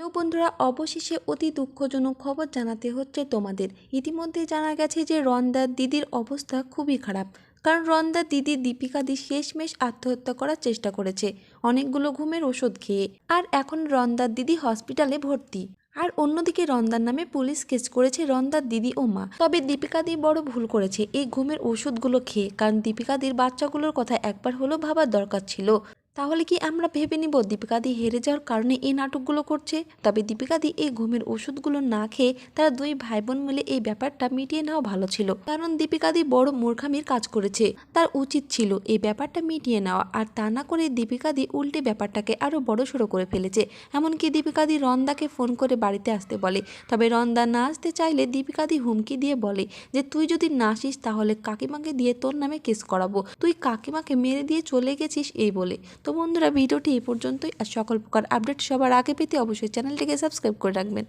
Hello বন্ধুরা, অবশেষে অতি দুঃখজনক খবর জানাতে হচ্ছে তোমাদের। ইতিমধ্যেই জানা গেছে যে রন্দার দিদির অবস্থা খুবই খারাপ। কারণ রন্দার দিদি দীপিকা দি শেষমেশ আত্মহত্যা করার চেষ্টা করেছে অনেকগুলো ঘুমের ওষুধ খেয়ে। আর এখন রন্দার দিদি হসপিটালে ভর্তি। আর অন্যদিকে রন্দার নামে পুলিশ কেস করেছে রন্দার দিদি ও মা। তবে দীপিকা দি বড় ভুল করেছে এই ঘুমের ওষুধগুলো খেয়ে, কারণ দীপিকা দির বাচ্চাগুলোর কথা একবার হলেও ভাবার দরকার ছিল। তাহলে কি আমরা ভেবে নিব দীপিকা দি হেরে যাওয়ার কারণে এই নাটকগুলো করছে? তবে দীপিকা দি এই ঘুমের ওষুধগুলো না খেয়ে তারা দুই ভাই বোন মিলে এই ব্যাপারটা মিটিয়ে নেওয়া ভালো ছিল। কারণ দীপিকা দি বড় মূর্খামির কাজ করেছে, তার উচিত ছিল এই ব্যাপারটা মিটিয়ে নেওয়া। আর তা না করে দীপিকা দি উল্টে ব্যাপারটাকে আরো বড় সড়ো করে ফেলেছে। এমনকি দীপিকা দি রন্দাকে ফোন করে বাড়িতে আসতে বলে, তবে রন্দা না আসতে চাইলে দীপিকা দি হুমকি দিয়ে বলে যে তুই যদি না আসিস তাহলে কাকিমাকে দিয়ে তোর নামে কেস করাবো, তুই কাকিমাকে মেরে দিয়ে চলে গেছিস এই বলে। তো বন্ধুরা, ভিডিওটি এই পর্যন্তই। আর সকল প্রকার আপডেট সবার আগে পেতে অবশ্যই চ্যানেলটিকে সাবস্ক্রাইব করে রাখবেন।